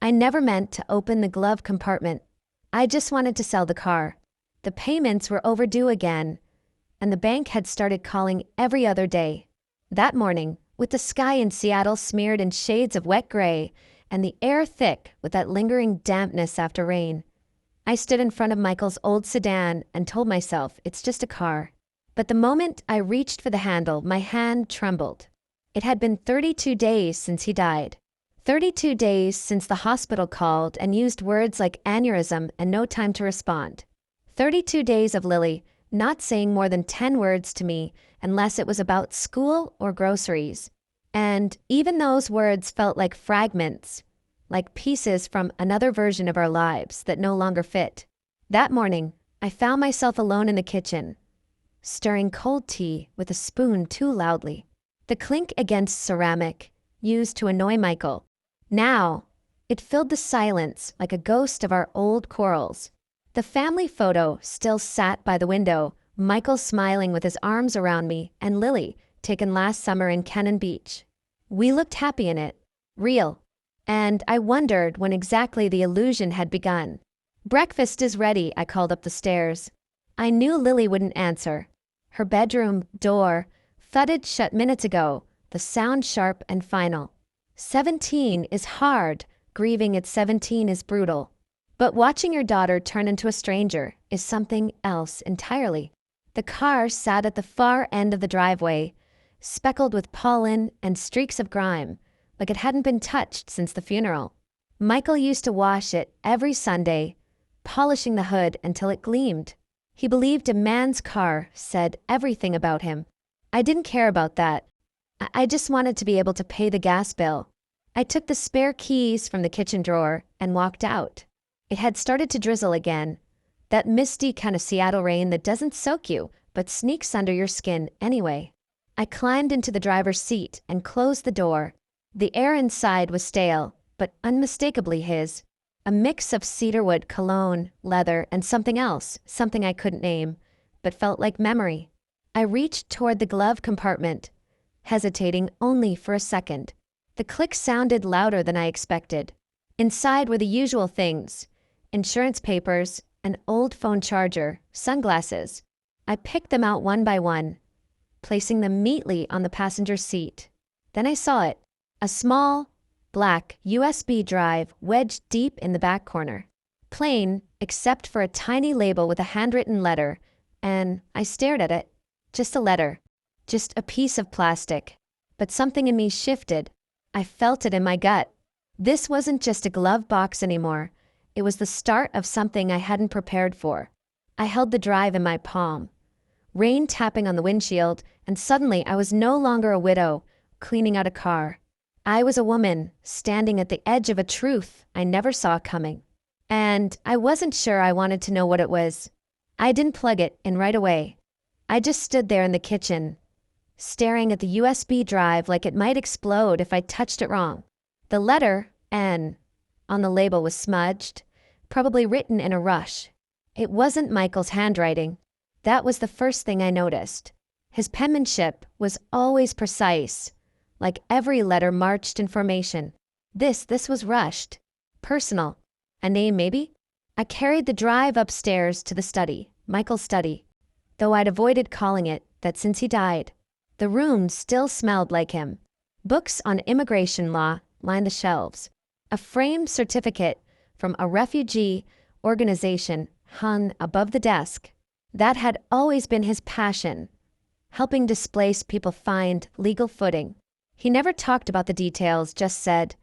I never meant to open the glove compartment. I just wanted to sell the car. The payments were overdue again, and the bank had started calling every other day. That morning, with the sky in Seattle smeared in shades of wet gray and the air thick with that lingering dampness after rain, I stood in front of Michael's old sedan and told myself it's just a car. But the moment I reached for the handle, my hand trembled. It had been 32 days since he died. 32 days since the hospital called and used words like aneurysm and no time to respond. 32 days of Lily not saying more than 10 words to me unless it was about school or groceries. And even those words felt like fragments, like pieces from another version of our lives that no longer fit. That morning, I found myself alone in the kitchen, stirring cold tea with a spoon too loudly. The clink against ceramic, used to annoy Michael. Now, it filled the silence like a ghost of our old quarrels. The family photo still sat by the window, Michael smiling with his arms around me, and Lily, taken last summer in Cannon Beach. We looked happy in it, real, and I wondered when exactly the illusion had begun. "Breakfast is ready," I called up the stairs. I knew Lily wouldn't answer. Her bedroom door thudded shut minutes ago, the sound sharp and final. 17 is hard, grieving at 17 is brutal. But watching your daughter turn into a stranger is something else entirely. The car sat at the far end of the driveway, speckled with pollen and streaks of grime, like it hadn't been touched since the funeral. Michael used to wash it every Sunday, polishing the hood until it gleamed. He believed a man's car said everything about him. I didn't care about that. I just wanted to be able to pay the gas bill. I took the spare keys from the kitchen drawer and walked out. It had started to drizzle again, that misty kind of Seattle rain that doesn't soak you, but sneaks under your skin anyway. I climbed into the driver's seat and closed the door. The air inside was stale, but unmistakably his. A mix of cedarwood, cologne, leather, and something else, something I couldn't name, but felt like memory. I reached toward the glove compartment, hesitating only for a second. The click sounded louder than I expected. Inside were the usual things: insurance papers, an old phone charger, sunglasses. I picked them out one by one, placing them neatly on the passenger seat. Then I saw it, a small, black USB drive wedged deep in the back corner. Plain, except for a tiny label with a handwritten letter, and I stared at it. Just a letter. Just a piece of plastic. But something in me shifted. I felt it in my gut. This wasn't just a glove box anymore. It was the start of something I hadn't prepared for. I held the drive in my palm, rain tapping on the windshield, and suddenly I was no longer a widow, cleaning out a car. I was a woman, standing at the edge of a truth I never saw coming. And I wasn't sure I wanted to know what it was. I didn't plug it in right away. I just stood there in the kitchen, staring at the USB drive like it might explode if I touched it wrong. The letter, N, on the label was smudged, probably written in a rush. It wasn't Michael's handwriting. That was the first thing I noticed. His penmanship was always precise, like every letter marched in formation. This was rushed. Personal. A name maybe? I carried the drive upstairs to the study, Michael's study, though I'd avoided calling it that since he died. The room still smelled like him. Books on immigration law lined the shelves. A framed certificate from a refugee organization hung above the desk. That had always been his passion, helping displaced people find legal footing. He never talked about the details, just said,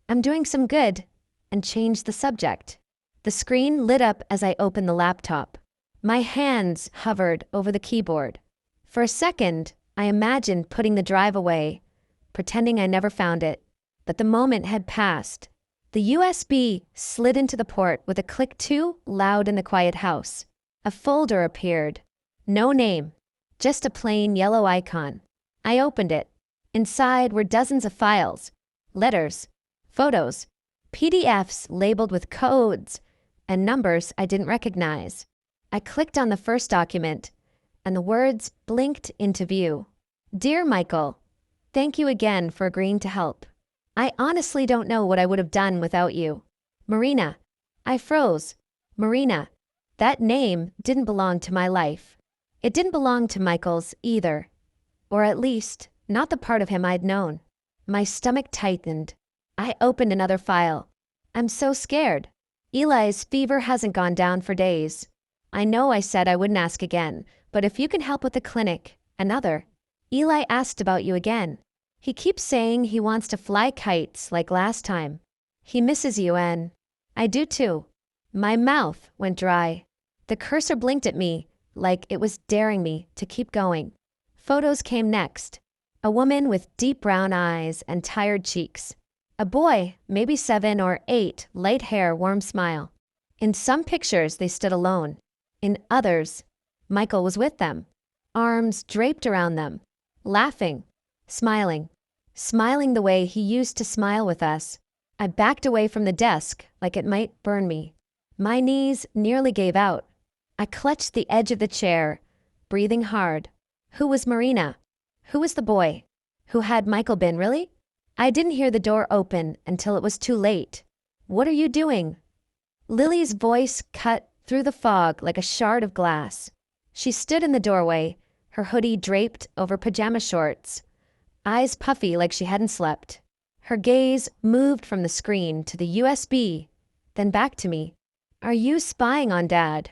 "I'm doing some good," and changed the subject. The screen lit up as I opened the laptop. My hands hovered over the keyboard. For a second, I imagined putting the drive away, pretending I never found it. But the moment had passed. The USB slid into the port with a click too loud in the quiet house. A folder appeared. No name, just a plain yellow icon. I opened it. Inside were dozens of files, letters, photos, PDFs labeled with codes and numbers I didn't recognize. I clicked on the first document, and the words blinked into view. "Dear Michael, thank you again for agreeing to help. I honestly don't know what I would have done without you. Marina. I froze. Marina. That name didn't belong to my life. It didn't belong to Michael's either. Or at least, not the part of him I'd known. My stomach tightened. I opened another file. I'm so scared. Eli's fever hasn't gone down for days. I know I said I wouldn't ask again, but if you can help with the clinic, another. Eli asked about you again. He keeps saying he wants to fly kites like last time. He misses you and I do too. My mouth went dry. The cursor blinked at me like it was daring me to keep going. Photos came next. A woman with deep brown eyes and tired cheeks. A boy, maybe 7 or 8, light hair, warm smile. In some pictures they stood alone. In others, Michael was with them, arms draped around them, laughing, smiling the way he used to smile with us. I backed away from the desk like it might burn me. My knees nearly gave out. I clutched the edge of the chair, breathing hard. Who was Marina? Who was the boy? Who had Michael been, really? I didn't hear the door open until it was too late. What are you doing? Lily's voice cut through the fog like a shard of glass. She stood in the doorway, her hoodie draped over pajama shorts, eyes puffy like she hadn't slept. Her gaze moved from the screen to the USB, then back to me. Are you spying on Dad?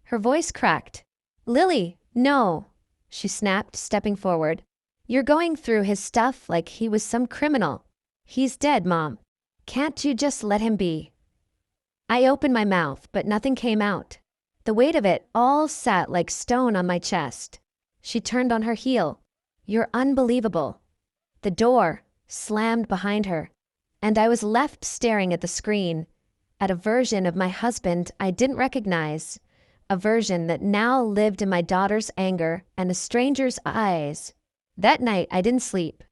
Her voice cracked. Lily, no, she snapped, stepping forward. You're going through his stuff like he was some criminal. He's dead, Mom. Can't you just let him be? I opened my mouth, but nothing came out. The weight of it all sat like stone on my chest. She turned on her heel. You're unbelievable. The door slammed behind her, and I was left staring at the screen, at a version of my husband I didn't recognize, a version that now lived in my daughter's anger and a stranger's eyes. That night I didn't sleep.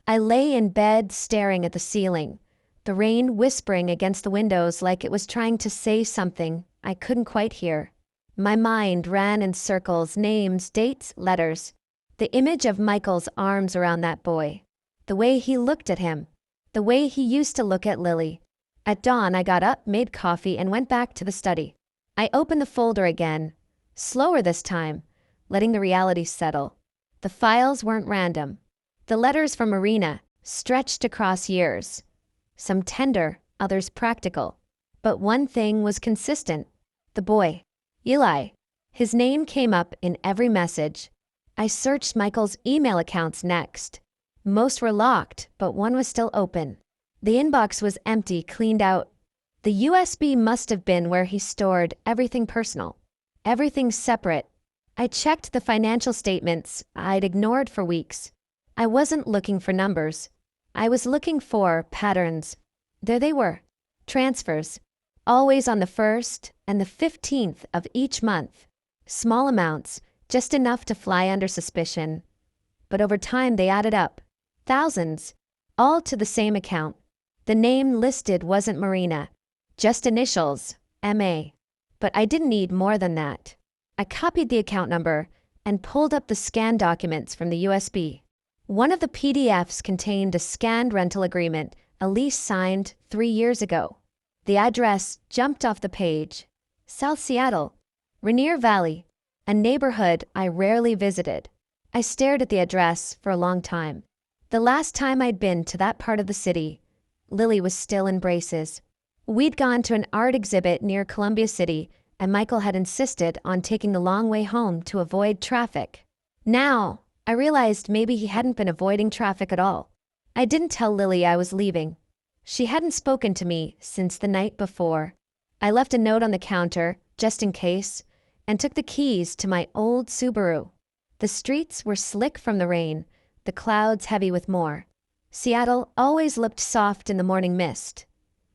I lay in bed staring at the ceiling, the rain whispering against the windows like it was trying to say something I couldn't quite hear. My mind ran in circles, names, dates, letters. The image of Michael's arms around that boy. The way he looked at him. The way he used to look at Lily. At dawn I got up, made coffee, and went back to the study. I opened the folder again, slower this time, letting the reality settle. The files weren't random. The letters from Marina stretched across years. Some tender, others practical. But one thing was consistent. The boy, Eli. His name came up in every message. I searched Michael's email accounts next. Most were locked, but one was still open. The inbox was empty, cleaned out. The USB must have been where he stored everything personal. Everything separate. I checked the financial statements I'd ignored for weeks. I wasn't looking for numbers. I was looking for patterns. There they were. Transfers. Always on the 1st and the 15th of each month. Small amounts, just enough to fly under suspicion. But over time they added up. Thousands. All to the same account. The name listed wasn't Marina. Just initials, M.A. But I didn't need more than that. I copied the account number and pulled up the scanned documents from the USB. One of the PDFs contained a scanned rental agreement, a lease signed 3 years ago. The address jumped off the page. South Seattle, Rainier Valley, a neighborhood I rarely visited. I stared at the address for a long time. The last time I'd been to that part of the city, Lily was still in braces. We'd gone to an art exhibit near Columbia City, and Michael had insisted on taking the long way home to avoid traffic. Now, I realized maybe he hadn't been avoiding traffic at all. I didn't tell Lily I was leaving. She hadn't spoken to me since the night before. I left a note on the counter, just in case, and took the keys to my old Subaru. The streets were slick from the rain, the clouds heavy with more. Seattle always looked soft in the morning mist,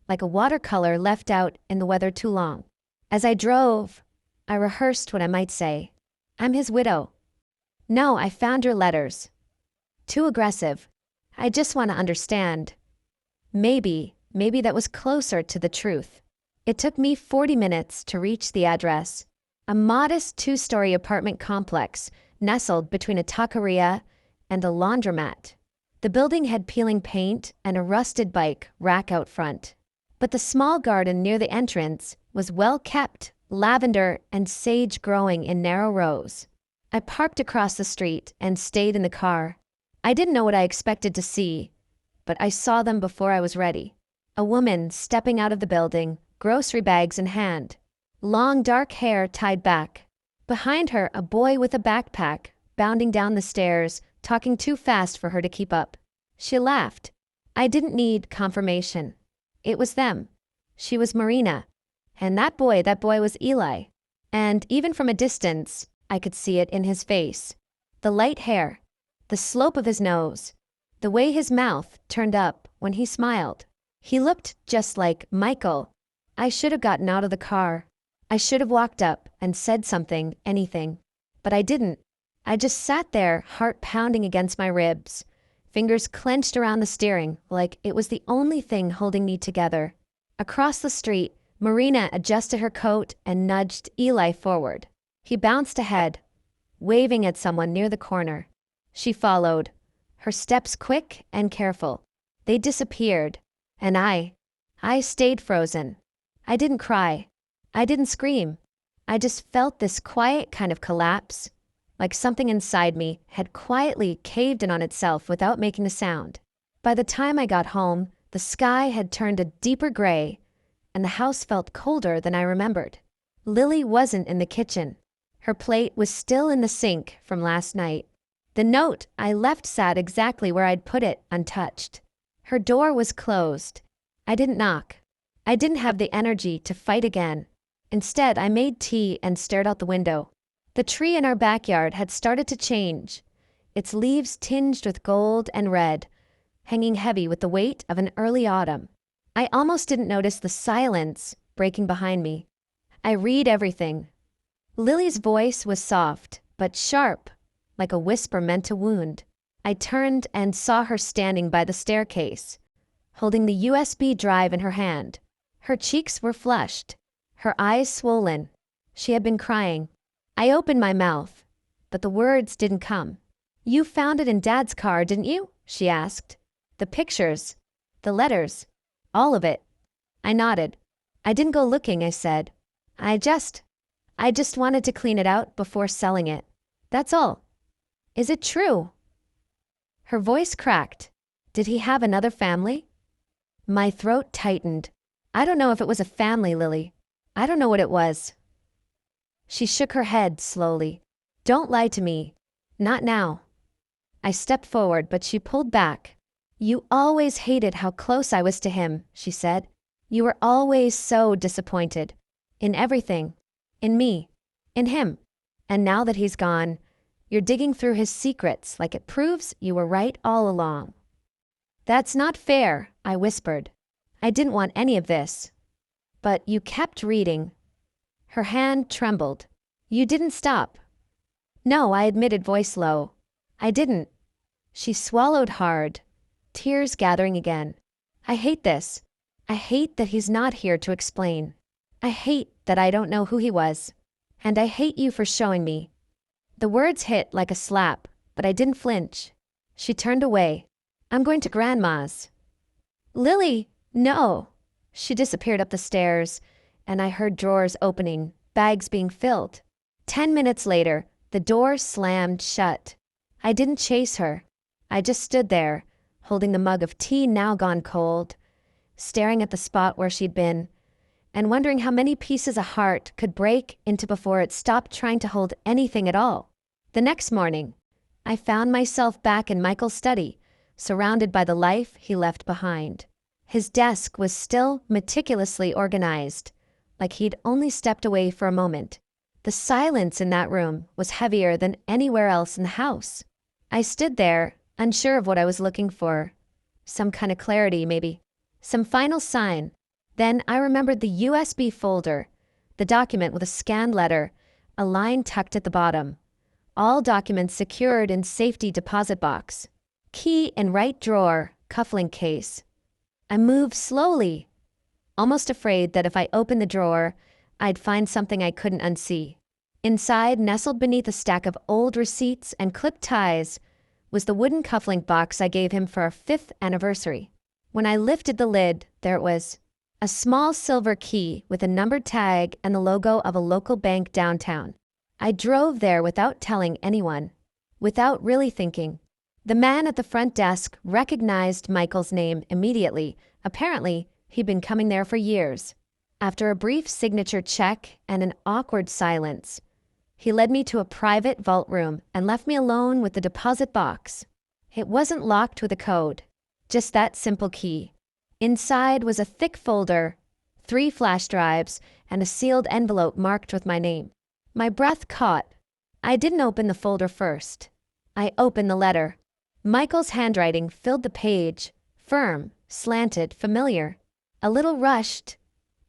like a watercolor left out in the weather too long. As I drove, I rehearsed what I might say. I'm his widow. No, I found your letters. Too aggressive. I just want to understand. Maybe that was closer to the truth. It took me 40 minutes to reach the address. A modest 2-story apartment complex nestled between a taqueria and a laundromat. The building had peeling paint and a rusted bike rack out front. But the small garden near the entrance was well kept, lavender and sage growing in narrow rows. I parked across the street and stayed in the car. I didn't know what I expected to see, but I saw them before I was ready. A woman stepping out of the building, grocery bags in hand. Long dark hair tied back. Behind her, a boy with a backpack, bounding down the stairs, talking too fast for her to keep up. She laughed. I didn't need confirmation. It was them. She was Marina. And that boy was Eli. And even from a distance, I could see it in his face. The light hair, the slope of his nose, the way his mouth turned up when he smiled. He looked just like Michael. I should have gotten out of the car. I should have walked up and said something, anything. But I didn't. I just sat there, heart pounding against my ribs, fingers clenched around the steering like it was the only thing holding me together. Across the street, Marina adjusted her coat and nudged Eli forward. He bounced ahead, waving at someone near the corner. She followed, her steps quick and careful. They disappeared, and I stayed frozen. I didn't cry. I didn't scream. I just felt this quiet kind of collapse, like something inside me had quietly caved in on itself without making a sound. By the time I got home, the sky had turned a deeper gray, and the house felt colder than I remembered. Lily wasn't in the kitchen. Her plate was still in the sink from last night. The note I left sat exactly where I'd put it, untouched. Her door was closed. I didn't knock. I didn't have the energy to fight again. Instead, I made tea and stared out the window. The tree in our backyard had started to change, its leaves tinged with gold and red, hanging heavy with the weight of an early autumn. I almost didn't notice the silence breaking behind me. I read everything. Lily's voice was soft, but sharp, like a whisper meant to wound. I turned and saw her standing by the staircase, holding the USB drive in her hand. Her cheeks were flushed, her eyes swollen. She had been crying. I opened my mouth, but the words didn't come. "You found it in Dad's car, didn't you?" she asked. "The pictures, the letters, all of it." I nodded. "I didn't go looking," I said. I just wanted to clean it out before selling it. That's all." "Is it true?" Her voice cracked. "Did he have another family?" My throat tightened. "I don't know if it was a family, Lily. I don't know what it was." She shook her head slowly. "Don't lie to me. Not now." I stepped forward, but she pulled back. "You always hated how close I was to him," she said. "You were always so disappointed. In everything. In me. In him. And now that he's gone, you're digging through his secrets like it proves you were right all along." "That's not fair," I whispered. "I didn't want any of this." "But you kept reading." Her hand trembled. "You didn't stop." "No," I admitted, voice low. "I didn't." She swallowed hard, tears gathering again. "I hate this. I hate that he's not here to explain. I hate that I don't know who he was. And I hate you for showing me." The words hit like a slap, but I didn't flinch. She turned away. "I'm going to Grandma's." "Lily, no." She disappeared up the stairs, and I heard drawers opening, bags being filled. 10 minutes later, the door slammed shut. I didn't chase her. I just stood there, holding the mug of tea now gone cold, staring at the spot where she'd been, and wondering how many pieces a heart could break into before it stopped trying to hold anything at all. The next morning, I found myself back in Michael's study, surrounded by the life he left behind. His desk was still meticulously organized, like he'd only stepped away for a moment. The silence in that room was heavier than anywhere else in the house. I stood there, unsure of what I was looking for. Some kind of clarity, maybe. Some final sign. Then I remembered the USB folder, the document with a scanned letter, a line tucked at the bottom. All documents secured in safety deposit box. Key in right drawer, cufflink case. I moved slowly, almost afraid that if I opened the drawer, I'd find something I couldn't unsee. Inside, nestled beneath a stack of old receipts and clipped ties, was the wooden cufflink box I gave him for our 5th anniversary. When I lifted the lid, there it was. A small silver key with a numbered tag and the logo of a local bank downtown. I drove there without telling anyone, without really thinking. The man at the front desk recognized Michael's name immediately. Apparently, he'd been coming there for years. After a brief signature check and an awkward silence, he led me to a private vault room and left me alone with the deposit box. It wasn't locked with a code, just that simple key. Inside was a thick folder, 3 flash drives, and a sealed envelope marked with my name. My breath caught. I didn't open the folder first. I opened the letter. Michael's handwriting filled the page, firm, slanted, familiar. A little rushed,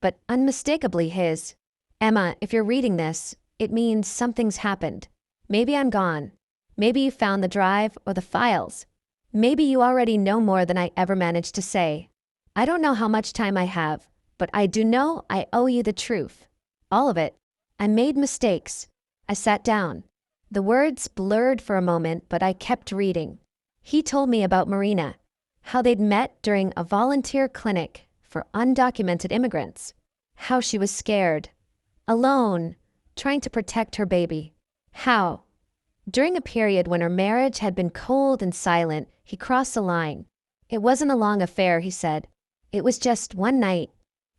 but unmistakably his. Emma, if you're reading this, it means something's happened. Maybe I'm gone. Maybe you found the drive or the files. Maybe you already know more than I ever managed to say. I don't know how much time I have, but I do know I owe you the truth. All of it. I made mistakes. I sat down. The words blurred for a moment, but I kept reading. He told me about Marina, how they'd met during a volunteer clinic for undocumented immigrants, how she was scared, alone, trying to protect her baby. How, during a period when her marriage had been cold and silent, he crossed the line. It wasn't a long affair, he said. It was just one night,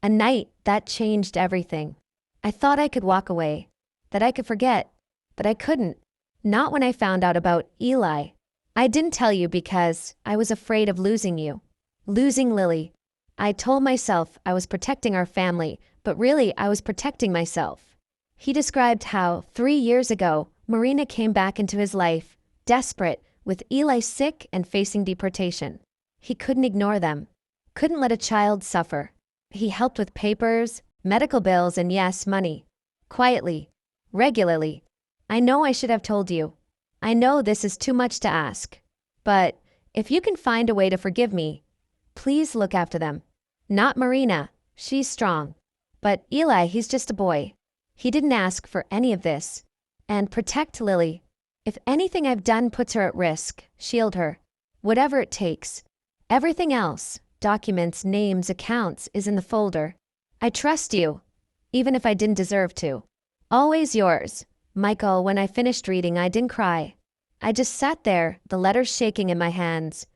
a night that changed everything. I thought I could walk away, that I could forget, but I couldn't. Not when I found out about Eli. I didn't tell you because I was afraid of losing you. Losing Lily. I told myself I was protecting our family, but really I was protecting myself. He described how 3 years ago, Marina came back into his life, desperate, with Eli sick and facing deportation. He couldn't ignore them, couldn't let a child suffer. He helped with papers, medical bills, and yes, money. Quietly, regularly. I know I should have told you. I know this is too much to ask. But if you can find a way to forgive me, please look after them. Not Marina, she's strong. But Eli, he's just a boy. He didn't ask for any of this. And protect Lily. If anything I've done puts her at risk, shield her. Whatever it takes. Everything else, documents, names, accounts, is in the folder. I trust you, even if I didn't deserve to. Always yours. Michael, when I finished reading, I didn't cry. I just sat there, the letters shaking in my hands,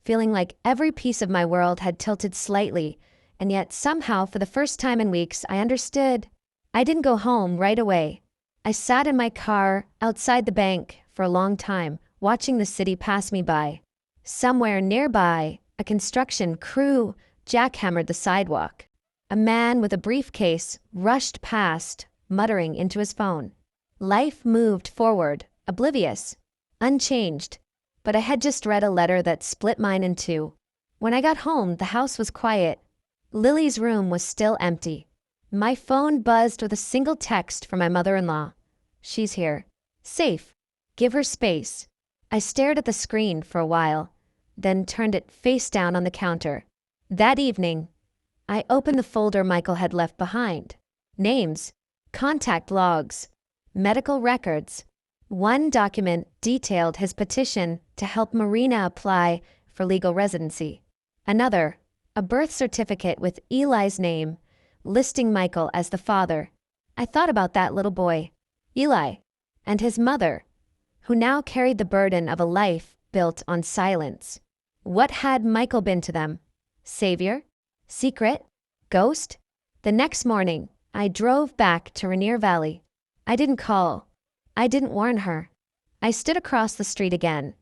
feeling like every piece of my world had tilted slightly, and yet somehow, for the first time in weeks, I understood. I didn't go home right away. I sat in my car outside the bank for a long time, watching the city pass me by. Somewhere nearby, a construction crew jackhammered the sidewalk. A man with a briefcase rushed past, muttering into his phone. Life moved forward, oblivious, unchanged. But I had just read a letter that split mine in two. When I got home, the house was quiet. Lily's room was still empty. My phone buzzed with a single text from my mother-in-law. She's here. Safe. Give her space. I stared at the screen for a while, then turned it face down on the counter. That evening, I opened the folder Michael had left behind. Names, contact logs, medical records. One document detailed his petition to help Marina apply for legal residency. Another, a birth certificate with Eli's name, listing Michael as the father. I thought about that little boy, Eli, and his mother, who now carried the burden of a life built on silence. What had Michael been to them? Savior? Secret? Ghost? The next morning, I drove back to Rainier Valley. I didn't call. I didn't warn her. I stood across the street again,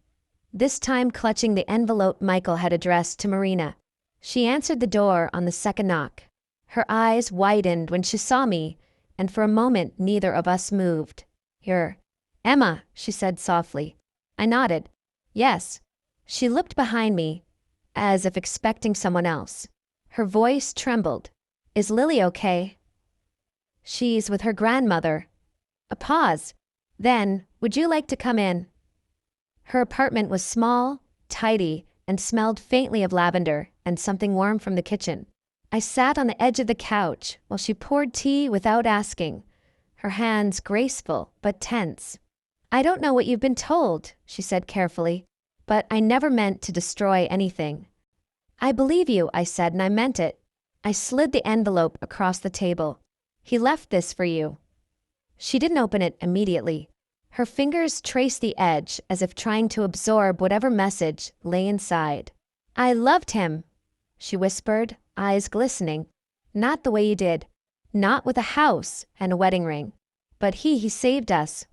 this time clutching the envelope Michael had addressed to Marina. She answered the door on the second knock. Her eyes widened when she saw me, and for a moment neither of us moved. "You're Emma," she said softly. I nodded. Yes. She looked behind me, as if expecting someone else. Her voice trembled. "Is Lily okay?" "She's with her grandmother." A pause. Then, "Would you like to come in?" Her apartment was small, tidy, and smelled faintly of lavender and something warm from the kitchen. I sat on the edge of the couch while she poured tea without asking, her hands graceful but tense. "I don't know what you've been told," she said carefully. but I never meant to destroy anything. I believe you, I said, and I meant it. I slid the envelope across the table. He left this for you. She didn't open it immediately. Her fingers traced the edge as if trying to absorb whatever message lay inside. I loved him, she whispered, eyes glistening. Not the way you did. Not with a house and a wedding ring. But he saved us.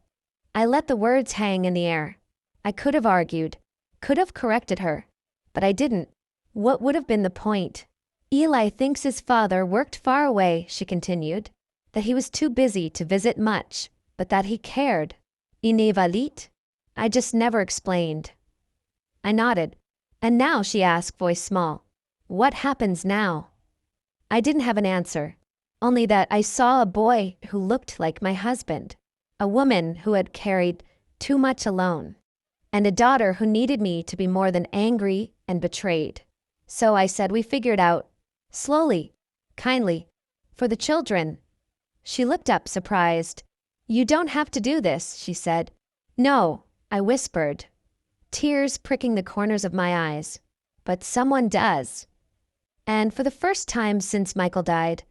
I let the words hang in the air. I could have argued, could have corrected her, but I didn't. What would have been the point? Eli thinks his father worked far away, she continued, that he was too busy to visit much, but that he cared. Inevalit? I just never explained. I nodded. And now, she asked, voice small, what happens now? I didn't have an answer, only that I saw a boy who looked like my husband, a woman who had carried too much alone, and a daughter who needed me to be more than angry and betrayed. So I said we figured out, slowly, kindly, for the children. She looked up, surprised. You don't have to do this, she said. No, I whispered, tears pricking the corners of my eyes. But someone does. And for the first time since Michael died,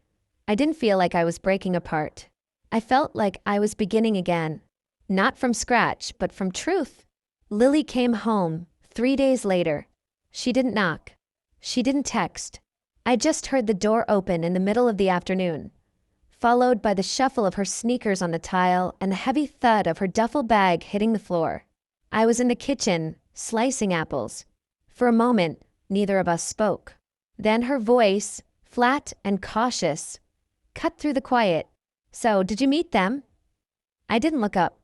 I didn't feel like I was breaking apart. I felt like I was beginning again. Not from scratch, but from truth. Lily came home 3 days later. She didn't knock. She didn't text. I just heard the door open in the middle of the afternoon, followed by the shuffle of her sneakers on the tile and the heavy thud of her duffel bag hitting the floor. I was in the kitchen, slicing apples. For a moment, neither of us spoke. Then her voice, flat and cautious, cut through the quiet. So, did you meet them? I didn't look up.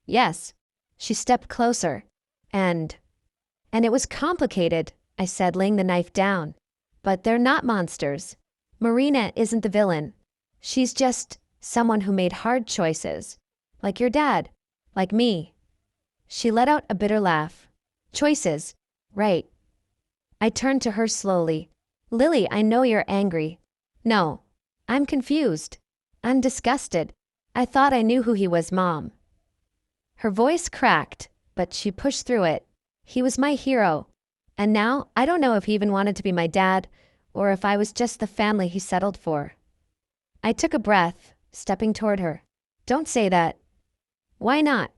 Yes. She stepped closer. And it was complicated, I said, laying the knife down. But they're not monsters. Marina isn't the villain. She's just someone who made hard choices. Like your dad. Like me. She let out a bitter laugh. Choices. Right. I turned to her slowly. Lily, I know you're angry. No. I'm confused. I'm disgusted. I thought I knew who he was, Mom. Her voice cracked, but she pushed through it. He was my hero. And now, I don't know if he even wanted to be my dad, or if I was just the family he settled for. I took a breath, stepping toward her. Don't say that. Why not?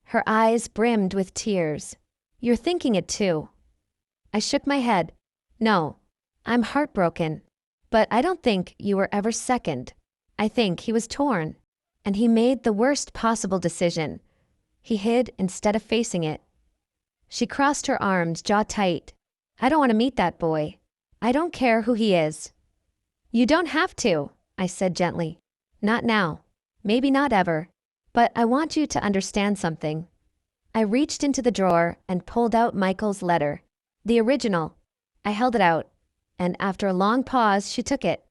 Her eyes brimmed with tears. You're thinking it too. I shook my head. No, I'm heartbroken. But I don't think you were ever second. I think he was torn. And he made the worst possible decision. He hid instead of facing it. She crossed her arms, jaw tight. I don't want to meet that boy. I don't care who he is. You don't have to, I said gently. Not now. Maybe not ever. But I want you to understand something. I reached into the drawer and pulled out Michael's letter. The original. I held it out. And after a long pause, she took it.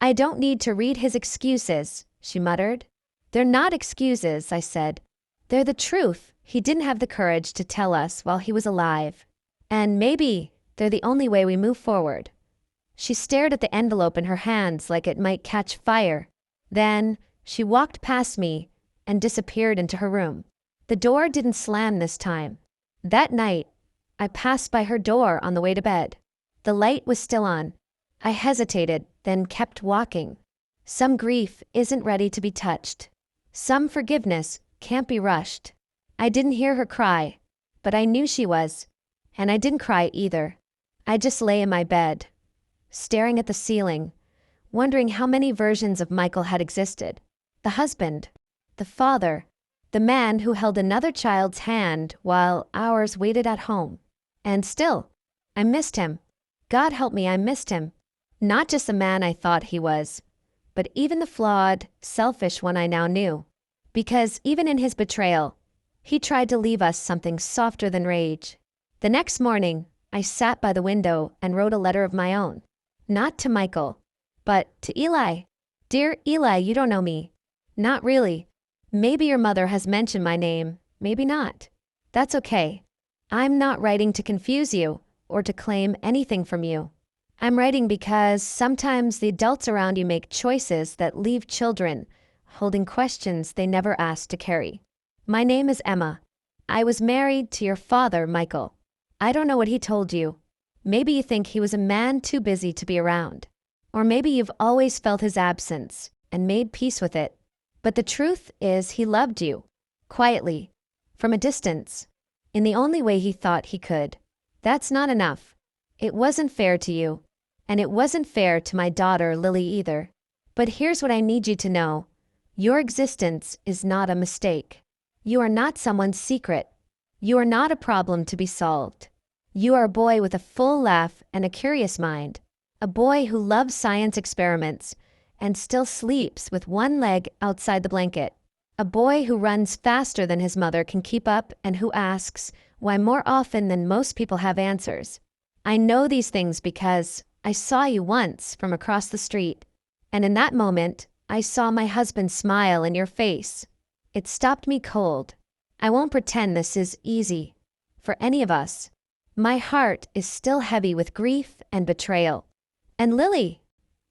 I don't need to read his excuses, she muttered. They're not excuses, I said. They're the truth. He didn't have the courage to tell us while he was alive. And maybe they're the only way we move forward. She stared at the envelope in her hands like it might catch fire. Then she walked past me and disappeared into her room. The door didn't slam this time. That night, I passed by her door on the way to bed. The light was still on. I hesitated, then kept walking. Some grief isn't ready to be touched. Some forgiveness can't be rushed. I didn't hear her cry, but I knew she was. And I didn't cry either. I just lay in my bed, staring at the ceiling, wondering how many versions of Michael had existed. The husband, the father, the man who held another child's hand while ours waited at home. And still, I missed him. God help me, I missed him. Not just the man I thought he was, but even the flawed, selfish one I now knew. Because even in his betrayal, he tried to leave us something softer than rage. The next morning, I sat by the window and wrote a letter of my own. Not to Michael, but to Eli. Dear Eli, you don't know me. Not really. Maybe your mother has mentioned my name, maybe not. That's okay. I'm not writing to confuse you or to claim anything from you. I'm writing because sometimes the adults around you make choices that leave children holding questions they never asked to carry. My name is Emma. I was married to your father, Michael. I don't know what he told you. Maybe you think he was a man too busy to be around. Or maybe you've always felt his absence and made peace with it. But the truth is he loved you. Quietly. From a distance. In the only way he thought he could. That's not enough. It wasn't fair to you. And it wasn't fair to my daughter, Lily, either. But here's what I need you to know. Your existence is not a mistake. You are not someone's secret. You are not a problem to be solved. You are a boy with a full laugh and a curious mind. A boy who loves science experiments and still sleeps with one leg outside the blanket. A boy who runs faster than his mother can keep up and who asks why more often than most people have answers. I know these things because I saw you once from across the street, and in that moment, I saw my husband smile in your face. It stopped me cold. I won't pretend this is easy. For any of us. My heart is still heavy with grief and betrayal. And Lily,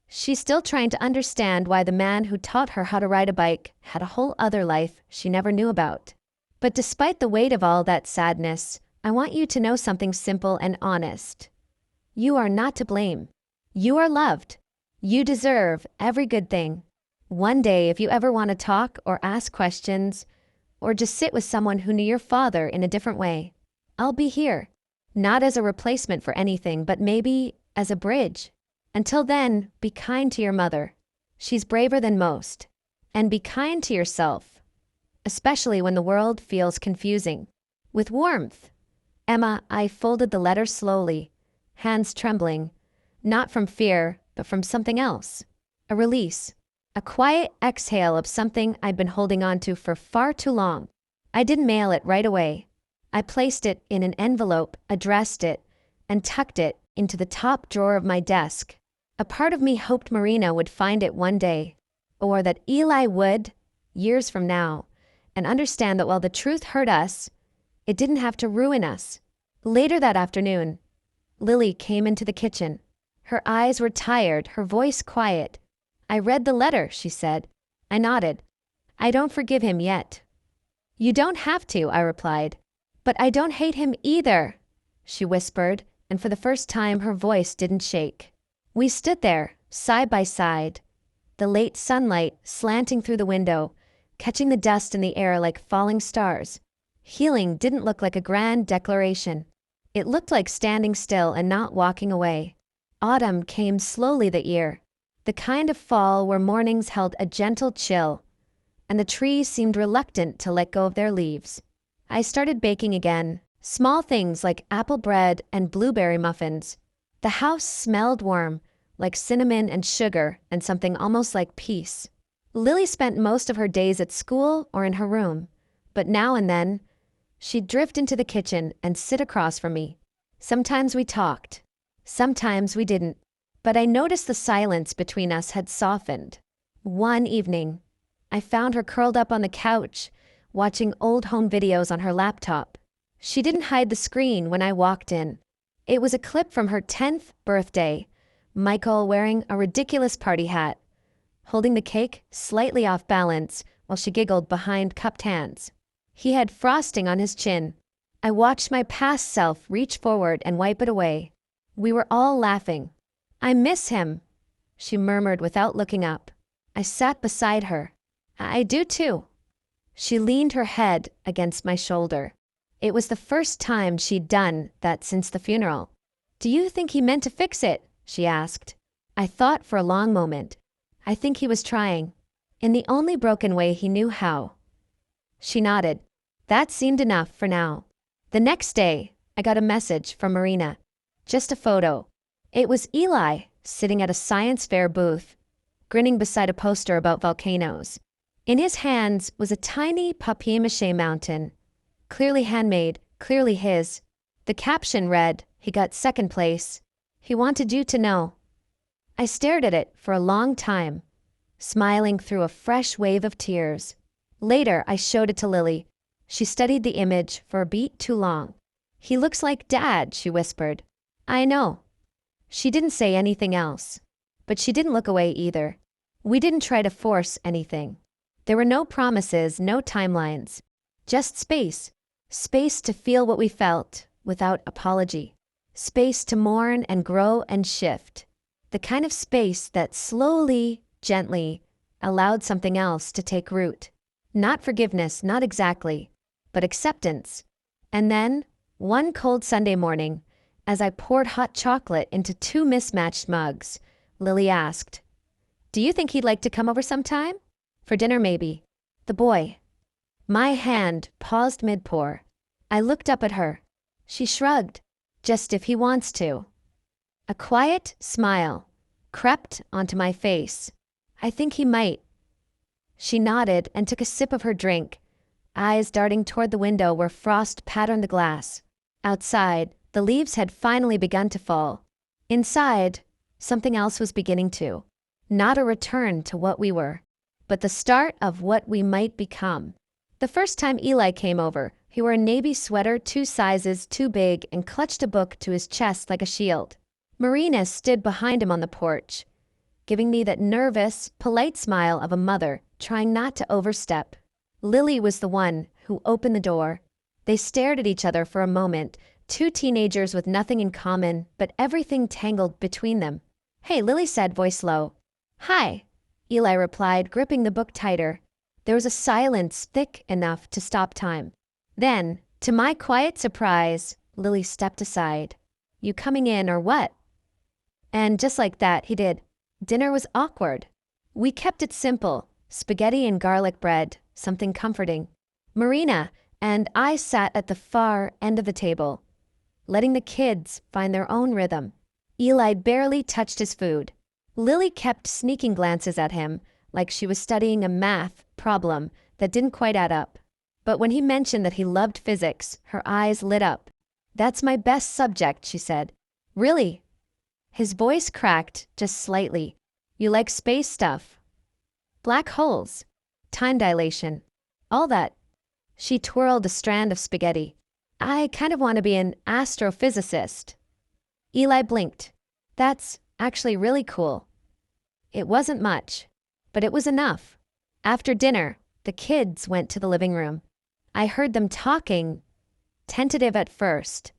she's still trying to understand why the man who taught her how to ride a bike had a whole other life she never knew about. But despite the weight of all that sadness, I want you to know something simple and honest. You are not to blame. You are loved. You deserve every good thing. One day, if you ever want to talk or ask questions, or just sit with someone who knew your father in a different way, I'll be here. Not as a replacement for anything, but maybe as a bridge. Until then, be kind to your mother. She's braver than most. And be kind to yourself, especially when the world feels confusing. With warmth. Emma, I folded the letter slowly, hands trembling, not from fear, but from something else. A release. A quiet exhale of something I'd been holding on to for far too long. I didn't mail it right away. I placed it in an envelope, addressed it, and tucked it into the top drawer of my desk. A part of me hoped Marina would find it one day, or that Eli would, years from now, and understand that while the truth hurt us, it didn't have to ruin us. Later that afternoon, Lily came into the kitchen. Her eyes were tired, her voice quiet. I read the letter, she said. I nodded. I don't forgive him yet. You don't have to, I replied. But I don't hate him either, she whispered, and for the first time her voice didn't shake. We stood there, side by side, the late sunlight slanting through the window, catching the dust in the air like falling stars. Healing didn't look like a grand declaration. It looked like standing still and not walking away. Autumn came slowly that year, the kind of fall where mornings held a gentle chill, and the trees seemed reluctant to let go of their leaves. I started baking again, small things like apple bread and blueberry muffins. The house smelled warm, like cinnamon and sugar and something almost like peace. Lily spent most of her days at school or in her room, but now and then, she'd drift into the kitchen and sit across from me. Sometimes we talked. Sometimes we didn't. But I noticed the silence between us had softened. One evening, I found her curled up on the couch, watching old home videos on her laptop. She didn't hide the screen when I walked in. It was a clip from her 10th birthday, Michael wearing a ridiculous party hat, holding the cake slightly off balance while she giggled behind cupped hands. He had frosting on his chin. I watched my past self reach forward and wipe it away. We were all laughing. I miss him, she murmured without looking up. I sat beside her. I do too. She leaned her head against my shoulder. It was the first time she'd done that since the funeral. Do you think he meant to fix it? She asked. I thought for a long moment. I think he was trying, in the only broken way he knew how. She nodded. That seemed enough for now. The next day, I got a message from Marina. Just a photo. It was Eli, sitting at a science fair booth, grinning beside a poster about volcanoes. In his hands was a tiny papier-mâché mountain, clearly handmade, clearly his. The caption read, he got second place. He wanted you to know. I stared at it for a long time, smiling through a fresh wave of tears. Later, I showed it to Lily. She studied the image for a beat too long. He looks like Dad, she whispered. I know. She didn't say anything else, but she didn't look away either. We didn't try to force anything. There were no promises, no timelines. Just space. Space to feel what we felt, without apology. Space to mourn and grow and shift. The kind of space that slowly, gently, allowed something else to take root. Not forgiveness, not exactly, but acceptance. And then, one cold Sunday morning, as I poured hot chocolate into two mismatched mugs, Lily asked, "Do you think he'd like to come over sometime? For dinner, maybe?" The boy. My hand paused mid-pour. I looked up at her. She shrugged. "Just if he wants to." A quiet smile crept onto my face. "I think he might." She nodded and took a sip of her drink, eyes darting toward the window where frost patterned the glass. Outside, the leaves had finally begun to fall. Inside, something else was beginning to. Not a return to what we were, but the start of what we might become. The first time Eli came over, he wore a navy sweater 2 sizes too big and clutched a book to his chest like a shield. Marina stood behind him on the porch, giving me that nervous, polite smile of a mother trying not to overstep. Lily was the one who opened the door. They stared at each other for a moment, 2 teenagers with nothing in common, but everything tangled between them. "Hey," Lily said, voice low. "Hi," Eli replied, gripping the book tighter. There was a silence thick enough to stop time. Then, to my quiet surprise, Lily stepped aside. "You coming in or what?" And just like that, he did. Dinner was awkward. We kept it simple, spaghetti and garlic bread, something comforting. Marina and I sat at the far end of the table, letting the kids find their own rhythm. Eli barely touched his food. Lily kept sneaking glances at him, like she was studying a math problem that didn't quite add up. But when he mentioned that he loved physics, her eyes lit up. "That's my best subject," she said. "Really?" His voice cracked just slightly. "You like space stuff? Black holes, time dilation, all that." She twirled a strand of spaghetti. "I kind of want to be an astrophysicist." Eli blinked. "That's actually really cool." It wasn't much, but it was enough. After dinner, the kids went to the living room. I heard them talking, tentative at first,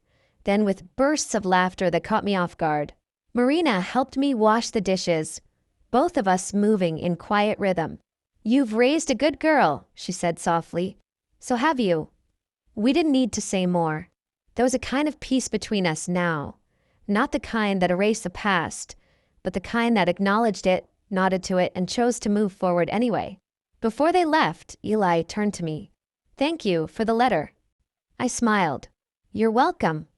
then with bursts of laughter that caught me off guard. Marina helped me wash the dishes, both of us moving in quiet rhythm. "You've raised a good girl," she said softly. "So have you." We didn't need to say more. There was a kind of peace between us now, not the kind that erased the past, but the kind that acknowledged it, nodded to it, and chose to move forward anyway. Before they left, Eli turned to me. "Thank you for the letter." I smiled. "You're welcome.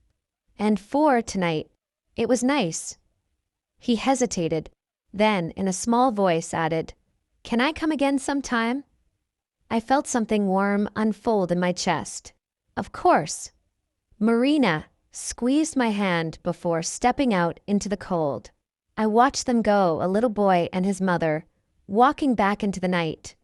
And for tonight. It was nice." He hesitated, then in a small voice added, "Can I come again sometime?" I felt something warm unfold in my chest. Of course. Marina squeezed my hand before stepping out into the cold. I watched them go, a little boy and his mother, walking back into the night,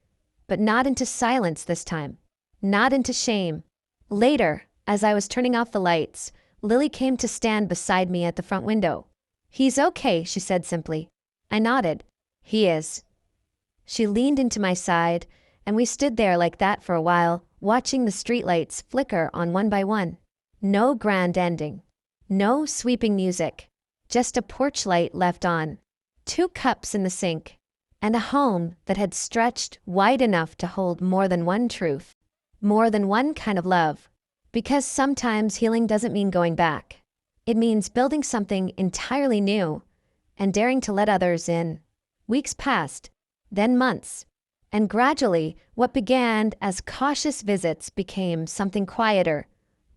but not into silence this time, not into shame. Later, as I was turning off the lights, Lily came to stand beside me at the front window. "He's okay," she said simply. I nodded. "He is." She leaned into my side, and we stood there like that for a while, watching the streetlights flicker on one by one. No grand ending. No sweeping music. Just a porch light left on, 2 cups in the sink, and a home that had stretched wide enough to hold more than one truth, more than one kind of love. Because sometimes healing doesn't mean going back. It means building something entirely new and daring to let others in. Weeks passed, then months, and gradually what began as cautious visits became something quieter,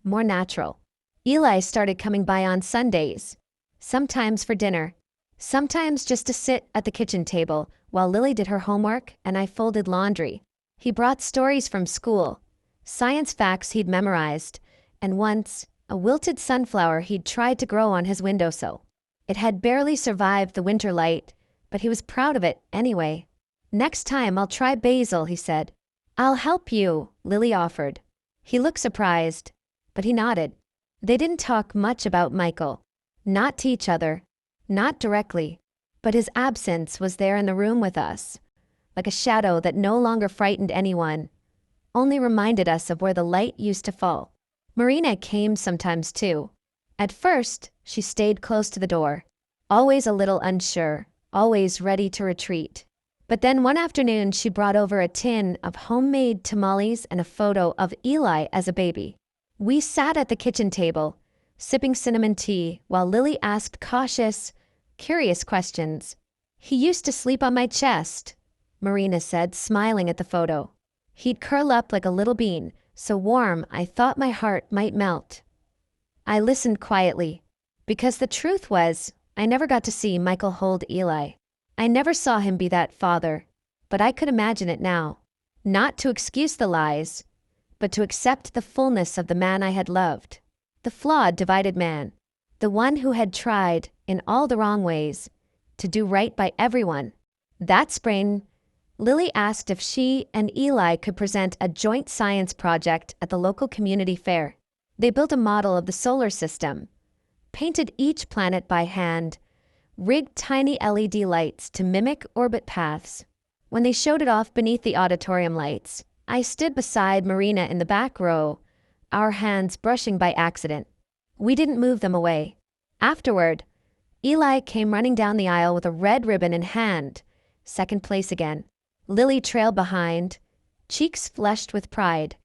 more natural. Eli started coming by on Sundays, sometimes for dinner, sometimes just to sit at the kitchen table while Lily did her homework and I folded laundry. He brought stories from school, science facts he'd memorized, and once, a wilted sunflower he'd tried to grow on his windowsill. It had barely survived the winter light, but he was proud of it anyway. "Next time I'll try basil," he said. "I'll help you," Lily offered. He looked surprised, but he nodded. They didn't talk much about Michael. Not to each other, not directly, but his absence was there in the room with us, like a shadow that no longer frightened anyone, only reminded us of where the light used to fall. Marina came sometimes too. At first, she stayed close to the door, always a little unsure, always ready to retreat. But then one afternoon she brought over a tin of homemade tamales and a photo of Eli as a baby. We sat at the kitchen table, sipping cinnamon tea, while Lily asked cautious, curious questions. "He used to sleep on my chest," Marina said, smiling at the photo. "He'd curl up like a little bean, so warm I thought my heart might melt." I listened quietly, because the truth was, I never got to see Michael hold Eli. I never saw him be that father, but I could imagine it now. Not to excuse the lies, but to accept the fullness of the man I had loved. The flawed, divided man. The one who had tried, in all the wrong ways, to do right by everyone. That spring, Lily asked if she and Eli could present a joint science project at the local community fair. They built a model of the solar system, painted each planet by hand, rigged tiny LED lights to mimic orbit paths. When they showed it off beneath the auditorium lights, I stood beside Marina in the back row, our hands brushing by accident. We didn't move them away. Afterward, Eli came running down the aisle with a red ribbon in hand, second place again. Lily trailed behind, cheeks flushed with pride.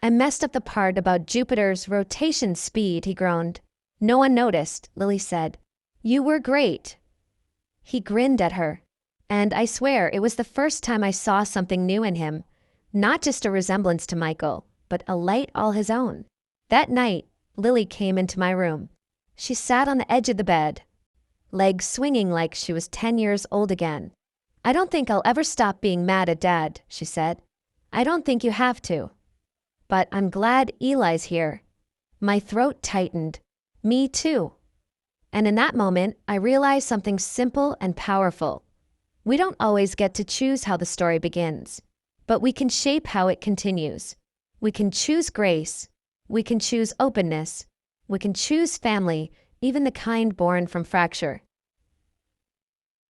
"I messed up the part about Jupiter's rotation speed," he groaned. "No one noticed," Lily said. "You were great." He grinned at her, and I swear it was the first time I saw something new in him, not just a resemblance to Michael, but a light all his own. That night, Lily came into my room. She sat on the edge of the bed, legs swinging like she was 10 years old again. "I don't think I'll ever stop being mad at Dad," she said. "I don't think you have to. But I'm glad Eli's here." My throat tightened. Me too. And in that moment, I realized something simple and powerful. We don't always get to choose how the story begins, but we can shape how it continues. We can choose grace. We can choose openness. We can choose family, even the kind born from fracture.